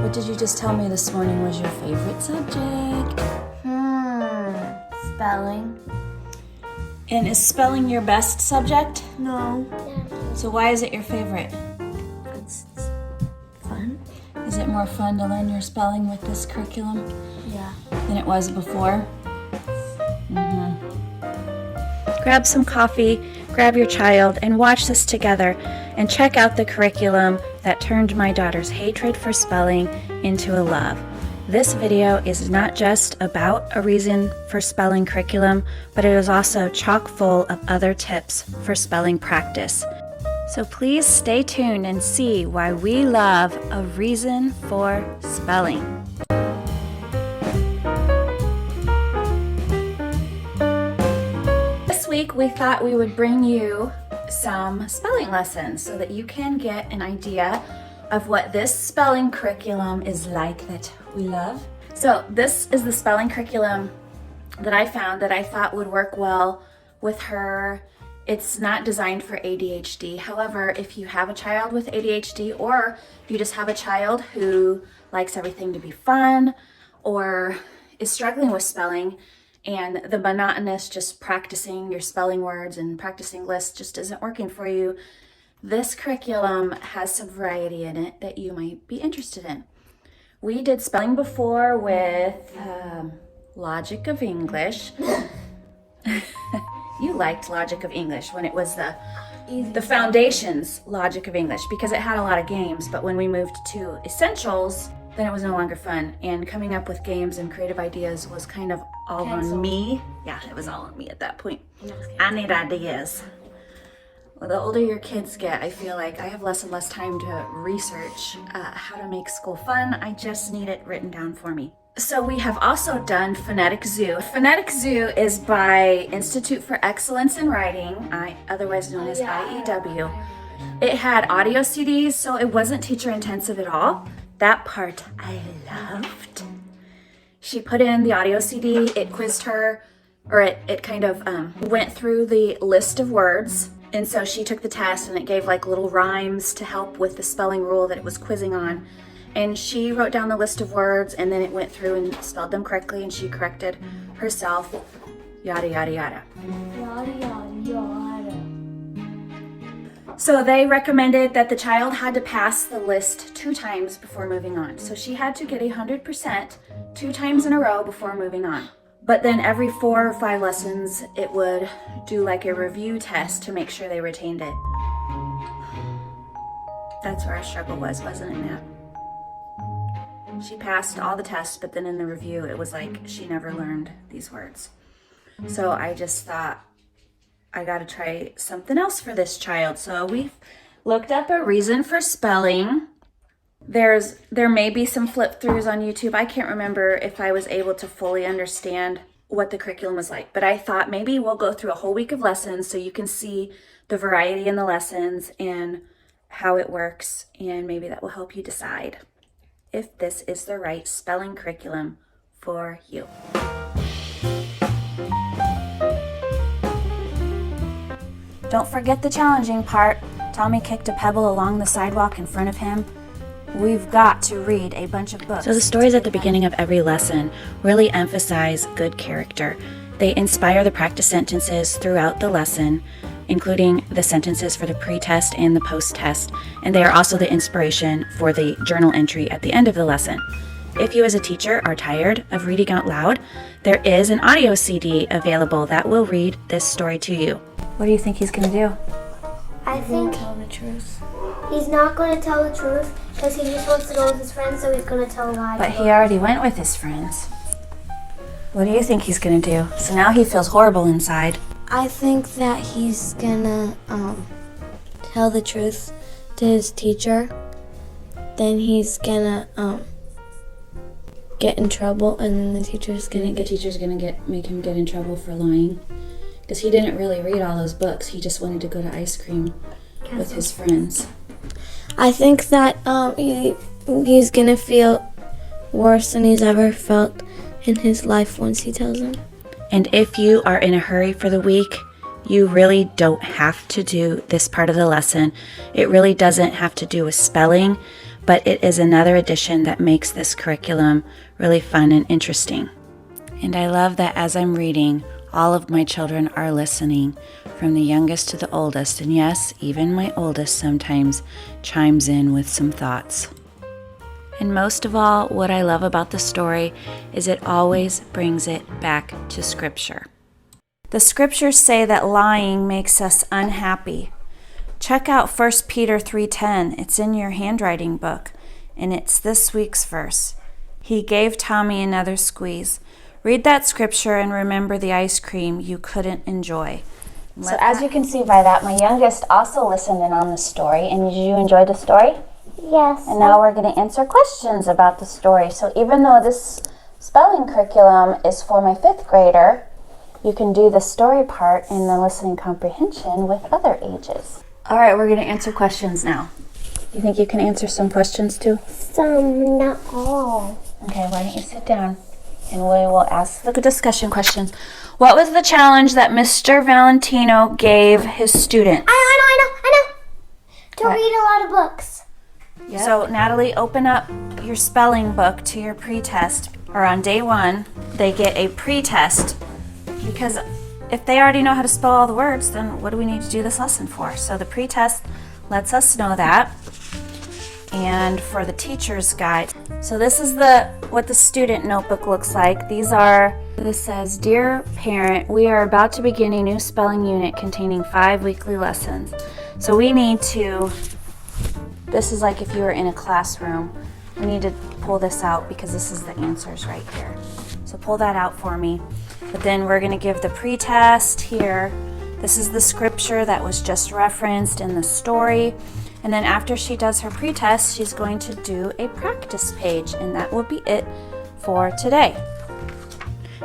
What did you just tell me this morning was your favorite subject? Spelling. And is spelling your best subject? No. So why is it your favorite? It's fun. Is it more fun to learn your spelling with this curriculum Yeah. than it was before? Grab some coffee, grab your child, and watch this together and check out the curriculum that turned my daughter's hatred for spelling into a love. This video is not just about a reason for spelling curriculum, but it is also chock full of other tips for spelling practice. So please stay tuned and see why we love a reason for spelling. This week we thought we would bring you some spelling lessons so that you can get an idea of what this spelling curriculum is like that we love. So this is the spelling curriculum that I found that I thought would work well with her. It's not designed for ADHD. However, if you have a child with ADHD or you just have a child who likes everything to be fun or is struggling with spelling and the monotonous just practicing your spelling words and practicing lists just isn't working for you, this curriculum has some variety in it that you might be interested in. We did spelling before with Logic of English. You liked Logic of English when it was the foundations Logic of English because it had a lot of games, but when we moved to Essentials, then it was no longer fun, and coming up with games and creative ideas was kind of all on me. Yeah, it was all on me at that point. I need ideas. Well, the older your kids get, I feel like I have less and less time to research how to make school fun. I just need it written down for me. So we have also done Phonetic Zoo. Phonetic Zoo is by Institute for Excellence in Writing, otherwise known as IEW. It had audio CDs, so it wasn't teacher intensive at all. That part I loved. She put in the audio CD, it quizzed her, or it kind of went through the list of words. And so she took the test and it gave like little rhymes to help with the spelling rule that it was quizzing on. And she wrote down the list of words and then it went through and spelled them correctly and she corrected herself, yada, yada, yada. Yada, yada, yada. So they recommended that the child had to pass the list 2 times before moving on. So she had to get 100% 2 times in a row before moving on. But then every 4 or 5 lessons, it would do like a review test to make sure they retained it. That's where our struggle was, wasn't it, Matt? She passed all the tests, but then in the review, it was like she never learned these words. So I just thought, I gotta try something else for this child. So we've looked up a reason for spelling. There may be some flip throughs on YouTube. I can't remember if I was able to fully understand what the curriculum was like, but I thought maybe we'll go through a whole week of lessons so you can see the variety in the lessons and how it works, and maybe that will help you decide if this is the right spelling curriculum for you. Don't forget the challenging part. Tommy kicked a pebble along the sidewalk in front of him. We've got to read a bunch of books. So the stories at the beginning of every lesson really emphasize good character. They inspire the practice sentences throughout the lesson, including the sentences for the pre-test and the post-test, and they are also the inspiration for the journal entry at the end of the lesson. If you as a teacher are tired of reading out loud, there is an audio CD available that will read this story to you. What do you think he's going to do? I think Tell the truth. he's not going to tell the truth because he just wants to go with his friends, so he's going to tell a lie. But he already went with his friends. What do you think he's going to do? So now he feels horrible inside. I think that he's gonna tell the truth to his teacher. Then he's gonna get in trouble, and then the teacher's gonna make him get in trouble for lying? Because he didn't really read all those books. He just wanted to go to ice cream with his friends. I think that he's gonna feel worse than he's ever felt in his life once he tells him. And if you are in a hurry for the week, you really don't have to do this part of the lesson. It really doesn't have to do with spelling, but it is another addition that makes this curriculum really fun and interesting. And I love that as I'm reading, all of my children are listening, from the youngest to the oldest, and yes, even my oldest sometimes chimes in with some thoughts. And most of all, what I love about the story is it always brings it back to Scripture. The Scriptures say that lying makes us unhappy. Check out 1 Peter 3:10. It's in your handwriting book, and it's this week's verse. He gave Tommy another squeeze. Read that scripture and remember the ice cream you couldn't enjoy. So as you can see by that, my youngest also listened in on the story. And did you enjoy the story? Yes. And now we're going to answer questions about the story. So even though this spelling curriculum is for my 5th grader, you can do the story part in the listening comprehension with other ages. All right, we're going to answer questions now. You think you can answer some questions too? Some, not all. Okay, why don't you sit down and we will ask the discussion questions. What was the challenge that Mr. Valentino gave his students? I know. To What? read a lot of books. Yep. So Natalie, open up your spelling book to your pre-test, or on day 1, they get a pre-test, because if they already know how to spell all the words, then what do we need to do this lesson for? So the pre-test lets us know that. And for the teacher's guide, so this is what the student notebook looks like. This says, "Dear parent, we are about to begin a new spelling unit containing 5 weekly lessons." So we need to, this is like if you were in a classroom, we need to pull this out because this is the answers right here. So pull that out for me. But then we're going to give the pre-test here. This is the scripture that was just referenced in the story. And then after she does her pre-test, she's going to do a practice page, and that will be it for today.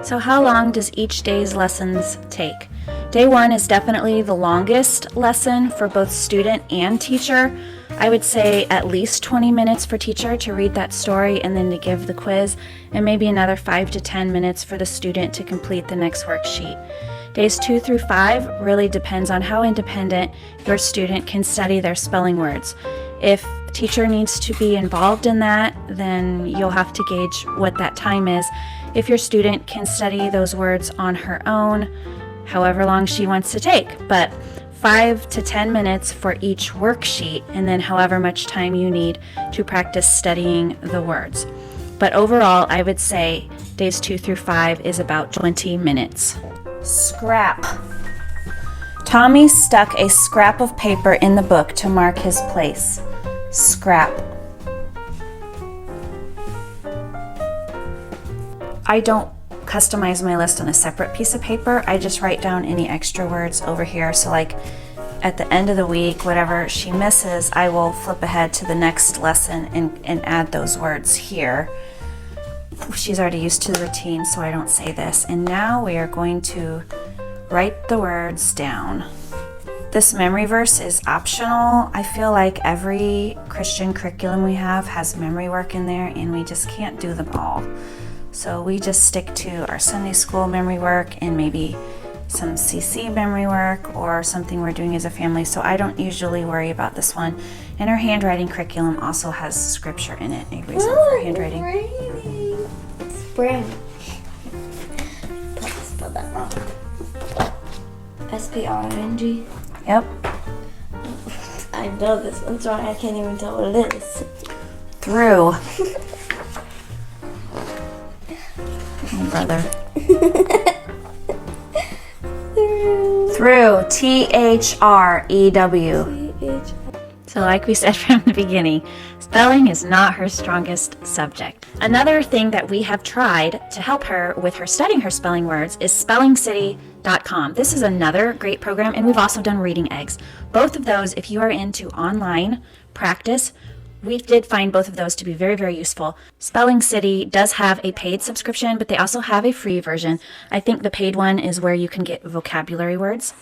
So how long does each day's lessons take? Day 1 is definitely the longest lesson for both student and teacher. I would say at least 20 minutes for teacher to read that story and then to give the quiz, and maybe another 5 to 10 minutes for the student to complete the next worksheet. Days 2 through 5 really depends on how independent your student can study their spelling words. If teacher needs to be involved in that, then you'll have to gauge what that time is. If your student can study those words on her own, however long she wants to take, but 5 to 10 minutes for each worksheet, and then however much time you need to practice studying the words. But overall, I would say days 2 through 5 is about 20 minutes. Scrap. Tommy stuck a scrap of paper in the book to mark his place. Scrap. I don't customize my list on a separate piece of paper. I just write down any extra words over here. So like at the end of the week, whatever she misses, I will flip ahead to the next lesson and add those words here. She's already used to the routine, so I don't say this. And now we are going to write the words down. This memory verse is optional. I feel like every Christian curriculum we have has memory work in there, and we just can't do them all. So we just stick to our Sunday school memory work and maybe some CC memory work or something we're doing as a family. So I don't usually worry about this one. And our handwriting curriculum also has scripture in it, a reason for handwriting. Spring. Spell that wrong. SPRING. Yep. I know this one's wrong. I can't even tell what it is. Through. Oh, brother. Through. THREW. So like we said from the beginning, spelling is not her strongest subject. Another thing that we have tried to help her with her studying her spelling words is SpellingCity.com. This is another great program, and we've also done Reading Eggs. Both of those, if you are into online practice, we did find both of those to be very, very useful. Spelling City does have a paid subscription, but they also have a free version. I think the paid one is where you can get vocabulary words.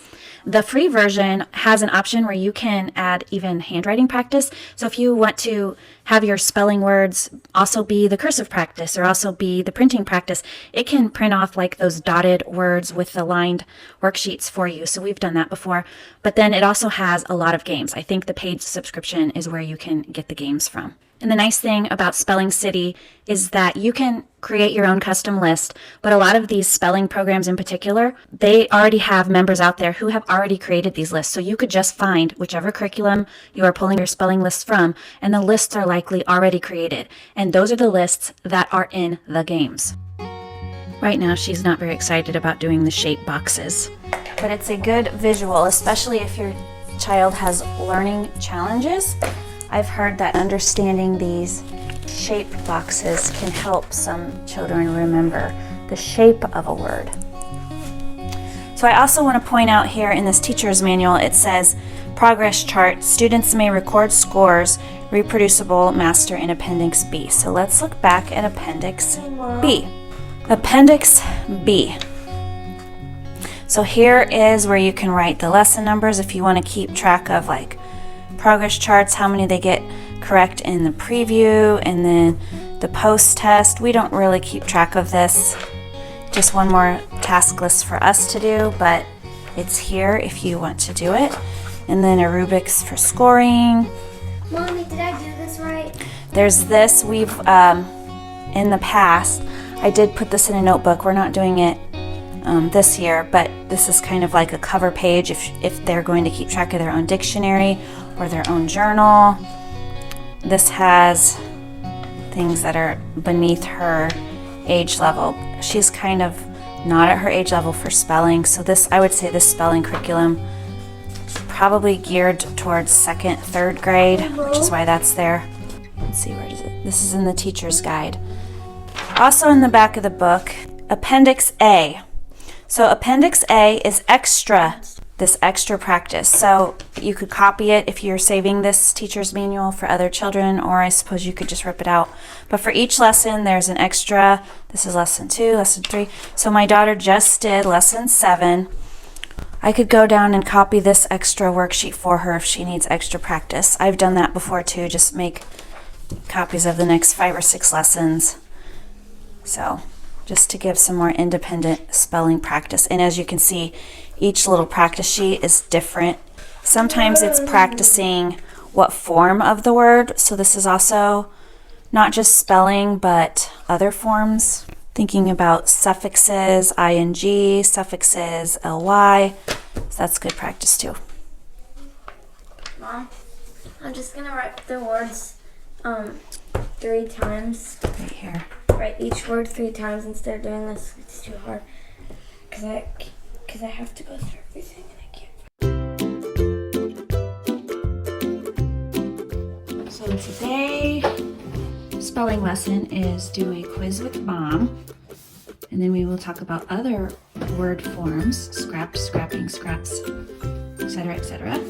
The free version has an option where you can add even handwriting practice. So if you want to have your spelling words also be the cursive practice or also be the printing practice, it can print off like those dotted words with the lined worksheets for you. So we've done that before. But then it also has a lot of games. I think the paid subscription is where you can get the games from. And the nice thing about Spelling City is that you can create your own custom list, but a lot of these spelling programs in particular, they already have members out there who have already created these lists. So you could just find whichever curriculum you are pulling your spelling lists from, and the lists are likely already created. And those are the lists that are in the games. Right now, she's not very excited about doing the shape boxes, but it's a good visual, especially if your child has learning challenges. I've heard that understanding these shape boxes can help some children remember the shape of a word. So I also want to point out here in this teacher's manual, it says progress chart. Students may record scores, reproducible, master in Appendix B. So let's look back at Appendix B. Appendix B. So here is where you can write the lesson numbers if you want to keep track of like progress charts, how many they get correct in the preview, and then the post test. We don't really keep track of this. Just one more task list for us to do, but it's here if you want to do it. And then a rubrics for scoring. Mommy, did I do this right? There's this. We've, in the past, I did put this in a notebook. We're not doing it this year, but this is kind of like a cover page if they're going to keep track of their own dictionary or their own journal. This has things that are beneath her age level. She's kind of not at her age level for spelling, so this, I would say this spelling curriculum probably geared towards 2nd, 3rd grade, which is why that's there. Let's see, where is it? This is in the teacher's guide. Also in the back of the book, Appendix A. So Appendix A is extra, this extra practice. So you could copy it if you're saving this teacher's manual for other children, or I suppose you could just rip it out. But for each lesson, there's an extra. This is lesson 2, lesson 3. So my daughter just did lesson 7. I could go down and copy this extra worksheet for her if she needs extra practice. I've done that before too, just make copies of the next 5 or 6 lessons. So just to give some more independent spelling practice. And as you can see, each little practice sheet is different. Sometimes it's practicing what form of the word. So this is also not just spelling, but other forms. Thinking about suffixes, ing, suffixes, ly. So that's good practice too. Mom, I'm just gonna write the words 3 times. Right here. Write each word 3 times instead of doing this. It's too hard because I have to go through everything and I can't. So today, spelling lesson is do a quiz with Mom, and then we will talk about other word forms, scrapped, scrapping, scraps, etc., etc.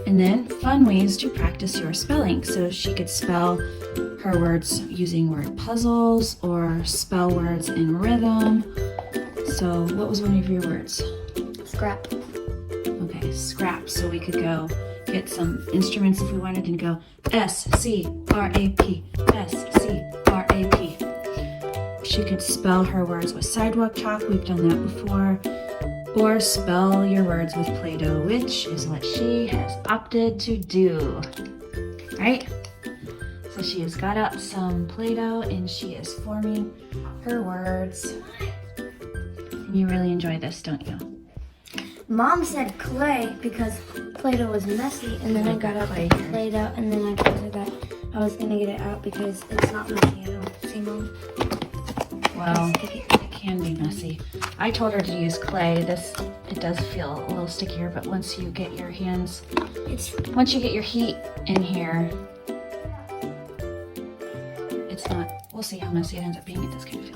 And then fun ways to practice your spelling. So she could spell her words using word puzzles or spell words in rhythm. So what was one of your words? Scrap. Okay, scrap. So we could go get some instruments if we wanted and go S-C-R-A-P, S-C-R-A-P. She could spell her words with sidewalk chalk. We've done that before. Or spell your words with Play-Doh, which is what she has opted to do. Right? So she has got out some Play-Doh and she is forming her words. And you really enjoy this, don't you? Mom said clay because Play-Doh was messy, and then I got out the Play-Doh, and then I told her that I was gonna get it out because it's not messy at all. See, Mom? Well, it can be messy. I told her to use clay. It does feel a little stickier, but once you get your once you get your heat in here, it's not, we'll see how messy it ends up being. It does kind of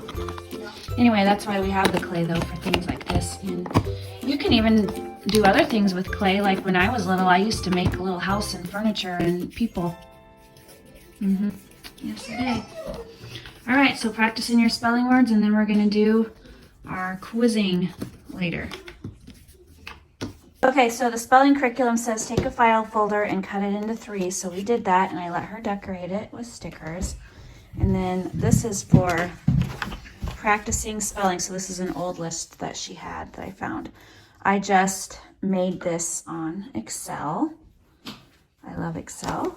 feel. Anyway, that's why we have the clay though for things like this. And you can even do other things with clay. Like when I was little, I used to make a little house and furniture and people. Yes, I did. All right, so practicing your spelling words, and then we're gonna do our quizzing later. Okay, so the spelling curriculum says take a file folder and cut it into 3. So we did that, and I let her decorate it with stickers. And then this is for practicing spelling. So this is an old list that she had that I found. I just made this on Excel. I love Excel.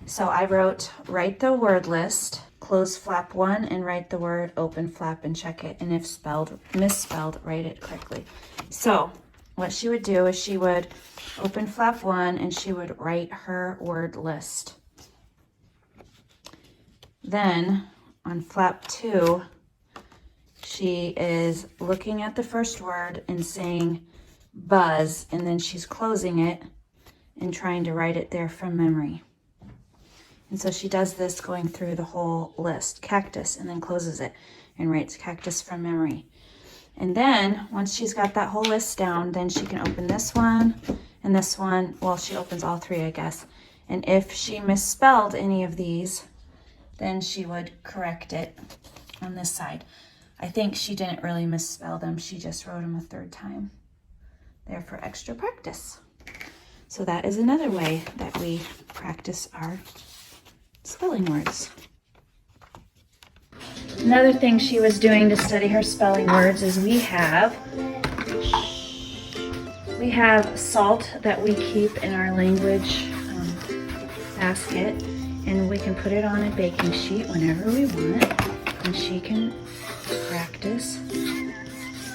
So I wrote, write the word list, close flap 1 and write the word, open flap and check it. And if misspelled, write it correctly. So what she would do is she would open flap 1 and she would write her word list. Then on flap 2, she is looking at the first word and saying buzz, and then she's closing it and trying to write it there from memory. And so she does this going through the whole list, cactus, and then closes it and writes cactus from memory. And then once she's got that whole list down, then she can open this one and this one. Well, she opens all 3, I guess. And if she misspelled any of these, then she would correct it on this side. I think she didn't really misspell them. She just wrote them a 3rd time there for extra practice. So that is another way that we practice our spelling words. Another thing she was doing to study her spelling words is we have salt that we keep in our language basket, and we can put it on a baking sheet whenever we want, and she can practice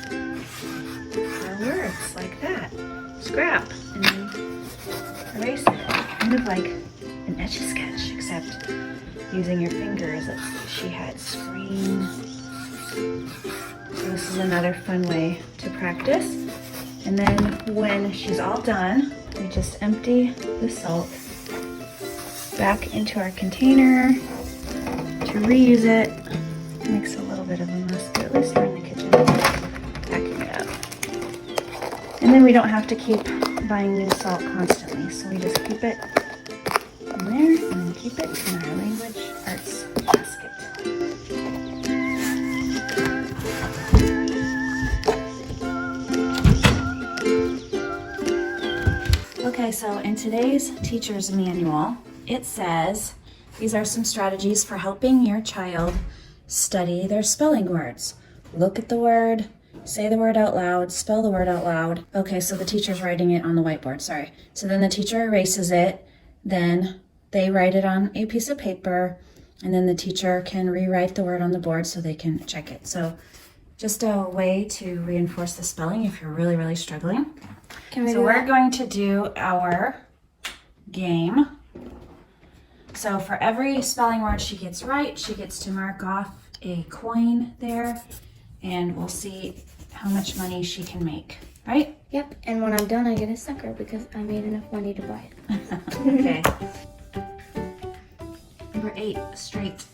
her words like that. Scrap and then erase it. Kind of like an Etch-a-Sketch, except using your fingers. She had screen. So this is another fun way to practice. And then when she's all done, we just empty the salt back into our container to reuse it. Makes a little bit of a mess, but at least we're in the kitchen packing it up. And then we don't have to keep buying new salt constantly, so we just keep it in there and then keep it in our language arts basket. Okay, so in today's teacher's manual, it says, these are some strategies for helping your child study their spelling words. Look at the word, say the word out loud, spell the word out loud. Okay, so the teacher's writing it on the whiteboard, sorry. So then the teacher erases it, then they write it on a piece of paper, and then the teacher can rewrite the word on the board so they can check it. So just a way to reinforce the spelling if you're really, really struggling. So we're going to do our game. So for every spelling word she gets right, she gets to mark off a coin there, and we'll see how much money she can make, right? Yep, and when I'm done, I get a sucker because I made enough money to buy it. Okay. Number 8, straight.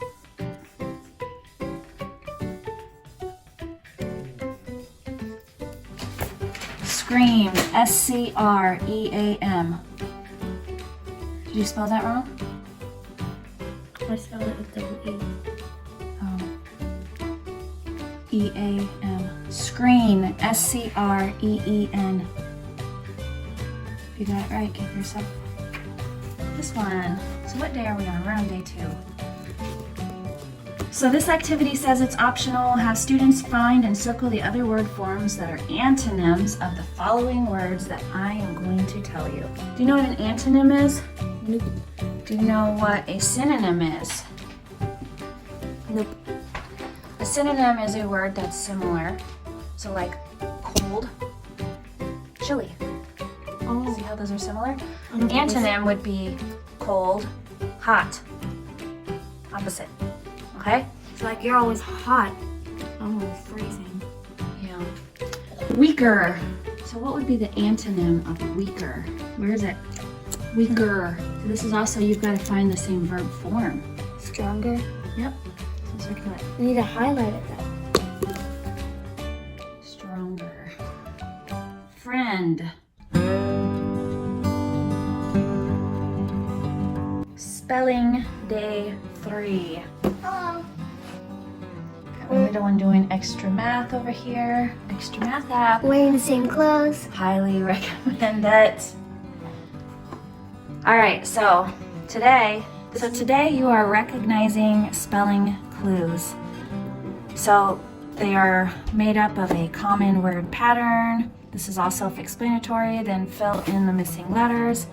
Scream, S-C-R-E-A-M. Did you spell that wrong? I spelled it with double E. Oh. E-A-M. Screen, S-C-R-E-E-N. If you got it right, give yourself this one. So what day are we on? We're on day 2. So this activity says it's optional. Have students find and circle the other word forms that are antonyms of the following words that I am going to tell you. Do you know what an antonym is? Nope. Do you know what a synonym is? Nope. A synonym is a word that's similar. So like cold, chilly. Oh. See how those are similar? I don't think Antonym would be cold, hot. Opposite. Okay? It's like you're always hot. I'm always freezing. Yeah. Weaker. So what would be the antonym of weaker? Where is it? Weaker. So this is also, you've got to find the same verb form. Stronger. Yep. So circle it. I need to highlight it though. Stronger. Friend. Spelling day 3. Hello. Got my little one doing extra math over here. Extra math app. Wearing the same clothes. Highly recommend it. All right, so today you are recognizing spelling clues. So they are made up of a common word pattern. This is all self-explanatory. Then fill in the missing letters.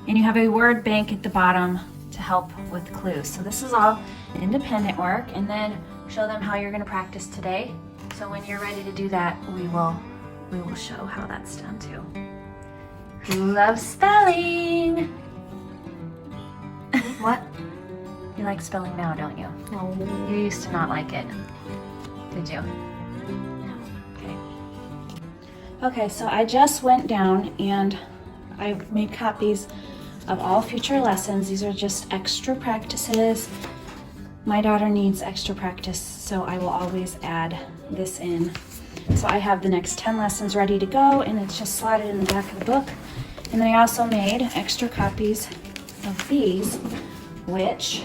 And you have a word bank at the bottom to to help with clues. So this is all independent work, and then show them how you're going to practice today. So when you're ready to do that, we will show how that's done too. Who loves spelling? What? You like spelling now, don't you? No. You used to not like it. Did you? No. Okay. Okay, so I just went down and I made copies of all future lessons. These are just extra practices. My daughter needs extra practice, so I will always add this in. So I have the next 10 lessons ready to go, and it's just slotted in the back of the book. And then I also made extra copies of these, which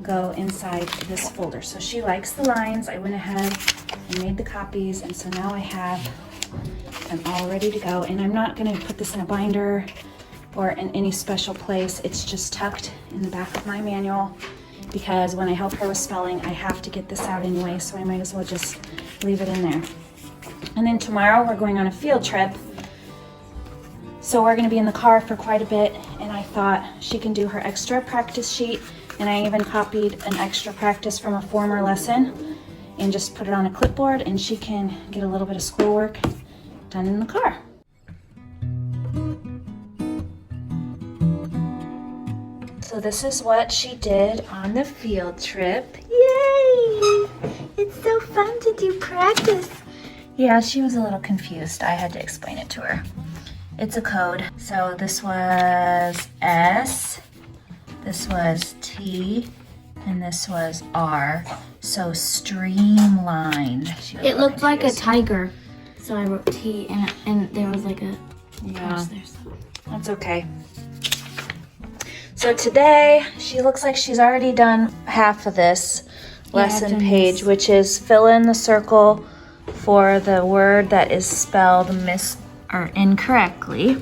go inside this folder. So she likes the lines. I went ahead and made the copies, and so now I have them all ready to go. And I'm not going to put this in a binder or in any special place. It's just tucked in the back of my manual, because when I help her with spelling, I have to get this out anyway, so I might as well just leave it in there. And then tomorrow we're going on a field trip, so we're going to be in the car for quite a bit, and I thought she can do her extra practice sheet, and I even copied an extra practice from a former lesson and just put it on a clipboard, and she can get a little bit of schoolwork done in the car. So this is what she did on the field trip. Yay! It's so fun to do practice. Yeah, she was a little confused. I had to explain it to her. It's a code. So this was S, this was T, and this was R. So streamlined. It looked like a tiger, so I wrote T, and there was like a Yeah, there. So. that's okay. So today, she looks like she's already done half of this lesson page, which is fill in the circle for the word that is spelled incorrectly.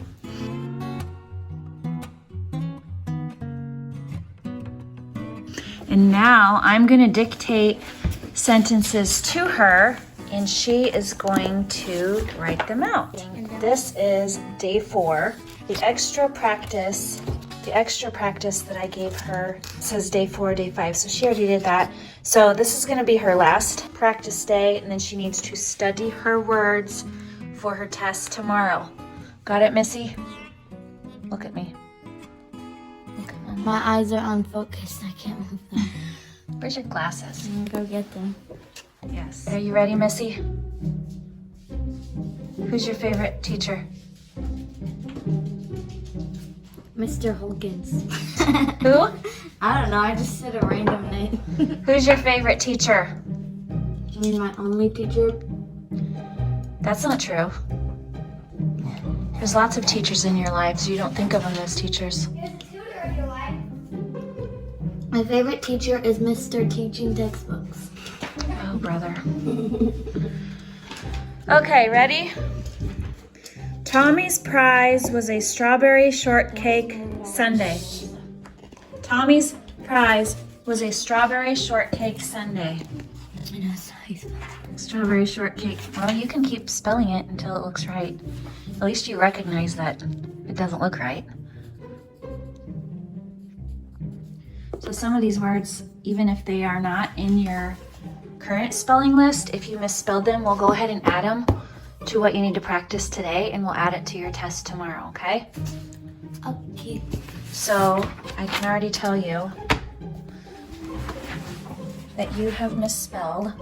And now I'm going to dictate sentences to her, and she is going to write them out. This is day 4. The extra practice that I gave her says day 4, day 5, so she already did that. So this is going to be her last practice day, and then she needs to study her words for her test tomorrow. Got it, Missy? Look at me. Look at me. My eyes are unfocused. I can't move them. Where's your glasses? I'm gonna go get them. Yes. Are you ready, Missy? Who's your favorite teacher? Mr. Holkins. Who? I don't know. I just said a random name. Who's your favorite teacher? You mean my only teacher? That's not true. There's lots of teachers in your life, so you don't think of them as teachers. My favorite teacher is Mr. Teaching Textbooks. Oh, brother. Okay, ready? Tommy's prize was a strawberry shortcake sundae. Tommy's prize was a strawberry shortcake sundae. I know, it's nice. Strawberry shortcake. Well, you can keep spelling it until it looks right. At least you recognize that it doesn't look right. So some of these words, even if they are not in your current spelling list, if you misspelled them, we'll go ahead and add them to what you need to practice today, and we'll add it to your test tomorrow, okay? Okay. So I can already tell you that you have misspelled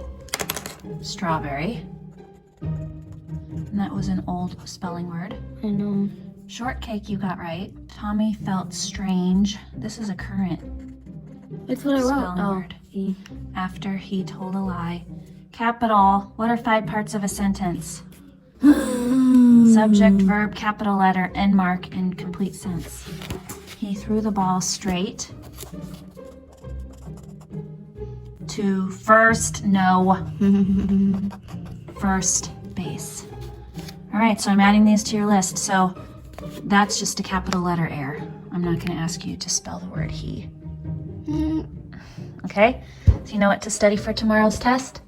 strawberry. And that was an old spelling word. I know. Shortcake you got right. Tommy felt strange. This is a current It's what I wrote. spelling word. After he told a lie. Capital. What are 5 parts of a sentence? Subject, verb, capital letter, end mark, and complete sense. He threw the ball straight to first base. All right, so I'm adding these to your list. So that's just a capital letter error. I'm not going to ask you to spell the word he. Okay? So you know what to study for tomorrow's test?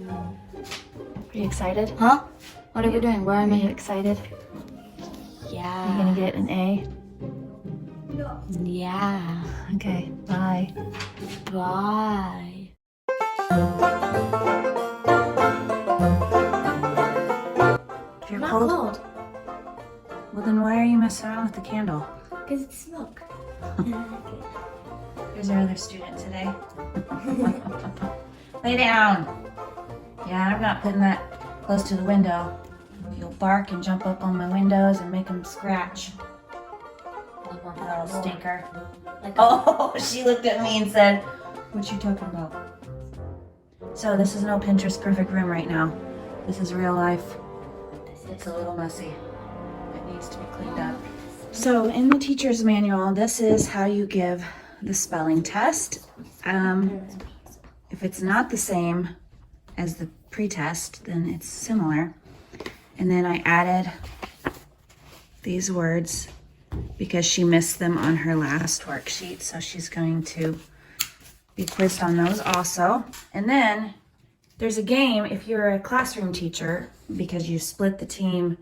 Are you excited? Huh? What are we doing? Where am Are you I? excited? Yeah. Are you going to get an A? go? Yeah. Okay, bye. Bye. If you're Not cold, cold. well then why are you messing around with the candle? Because it's smoke. Here's our other student today. Lay down. Yeah, I'm not putting that close to the window. You'll bark and jump up on my windows and make them scratch. Little stinker. Oh, she looked at me and said, "What you talking about?" So this is no Pinterest perfect room right now. This is real life. It's a little messy. It needs to be cleaned up. So in the teacher's manual, this is how you give the spelling test. If it's not the same as the pre-test, then it's similar. And then I added these words because she missed them on her last worksheet. So she's going to be quizzed on those also. And then there's a game if you're a classroom teacher, because you split the team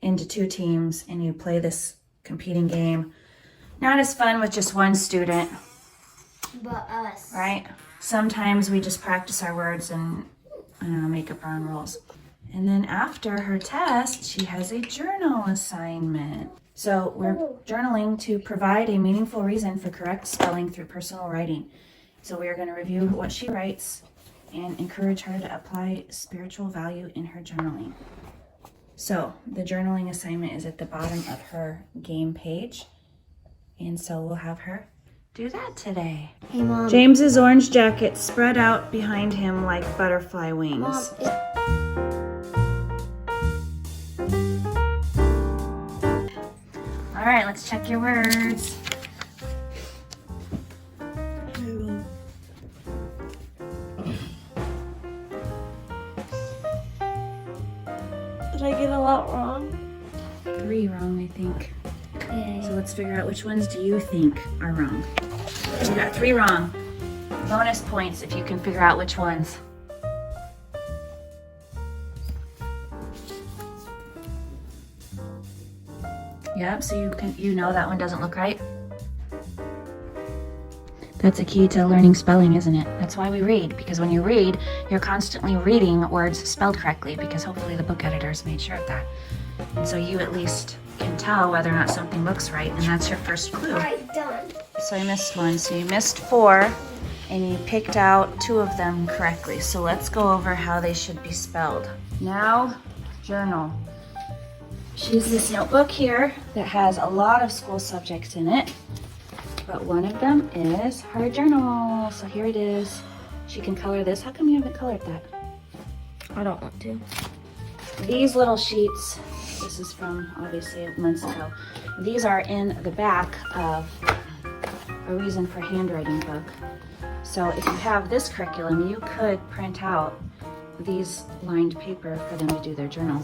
into 2 teams and you play this competing game. Not as fun with just one student, But us. right? Sometimes we just practice our words and make up our own rules. And then after her test, she has a journal assignment. So we're journaling to provide a meaningful reason for correct spelling through personal writing. So we are going to review what she writes and encourage her to apply spiritual value in her journaling. So the journaling assignment is at the bottom of her game page. And so we'll have her do that today. Hey, Mom. James's orange jacket spread out behind him like butterfly wings. All right, let's check your words. Did I get a lot wrong? 3 wrong, I think. Yay. So let's figure out which ones do you think are wrong. You got 3 wrong. Bonus points if you can figure out which ones. Yep, so you know that one doesn't look right. That's a key to learning spelling, isn't it? That's why we read, because when you read, you're constantly reading words spelled correctly, because hopefully the book editors made sure of that. And so you at least can tell whether or not something looks right, and that's your first clue. Alright, done. So I missed 1, so you missed 4, and you picked out 2 of them correctly. So let's go over how they should be spelled. Now, journal. She has this notebook here that has a lot of school subjects in it, but one of them is her journal. So here it is. She can color this. How come you haven't colored that? I don't want to. These little sheets, this is from obviously months ago. These are in the back of a Reason for Handwriting book. So if you have this curriculum, you could print out these lined paper for them to do their journal.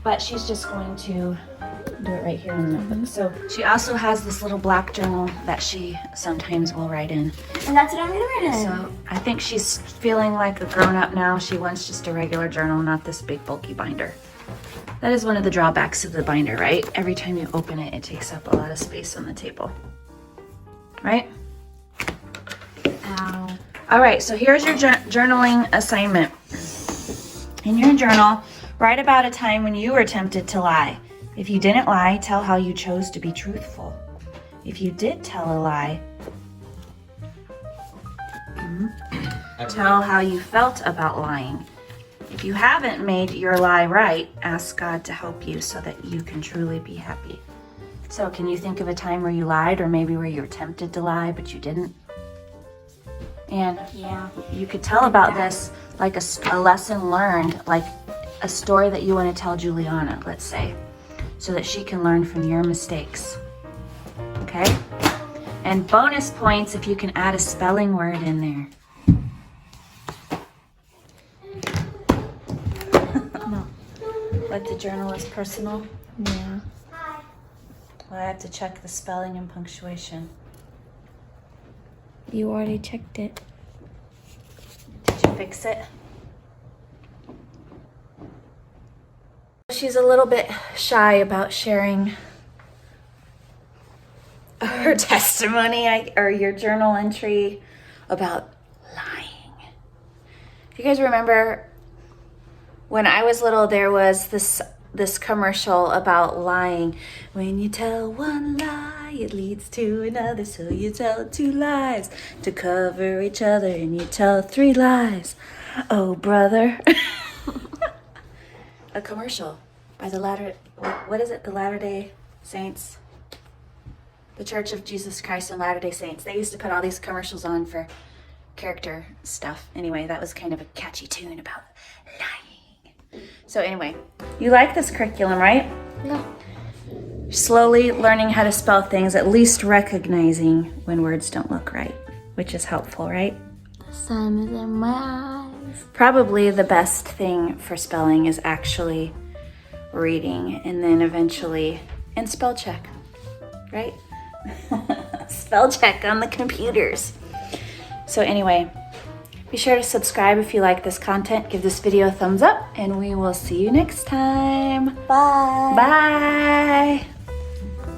But she's just going to do it right here in the notebook. So she also has this little black journal that she sometimes will write in. And that's what I'm gonna write in. So I think she's feeling like a grown-up now. She wants just a regular journal, not this big bulky binder. That is one of the drawbacks of the binder, right? Every time you open it, it takes up a lot of space on the table, right? Ow. All right, so here's your journaling assignment. In your journal, write about a time when you were tempted to lie. If you didn't lie, tell how you chose to be truthful. If you did tell a lie, tell how you felt about lying. If you haven't made your lie right, ask God to help you so that you can truly be happy. So can you think of a time where you lied, or maybe where you were tempted to lie but you didn't? And Yeah. you could tell about this like a lesson learned, like a story that you want to tell Juliana, let's say, so that she can learn from your mistakes. Okay? And bonus points if you can add a spelling word in there. No. But the journal is personal. Yeah. Well, I have to check the spelling and punctuation. You already checked it. Did you fix it? She's a little bit shy about sharing her testimony or your journal entry about lying. Do you guys remember when I was little, there was this commercial about lying. When you tell one lie, it leads to another, so you tell 2 lies to cover each other, and you tell 3 lies. Oh, brother. A commercial by the Latter-day Saints? The Church of Jesus Christ and Latter-day Saints. They used to put all these commercials on for character stuff. Anyway, that was kind of a catchy tune about lying. So anyway, you like this curriculum, right? No. Slowly learning how to spell things, at least recognizing when words don't look right, which is helpful, right? The sun is in my eyes. Probably the best thing for spelling is actually reading, and then eventually, and spell check, right? Spell check on the computers. So anyway, be sure to subscribe if you like this content. Give this video a thumbs up, and we will see you next time. Bye. Bye.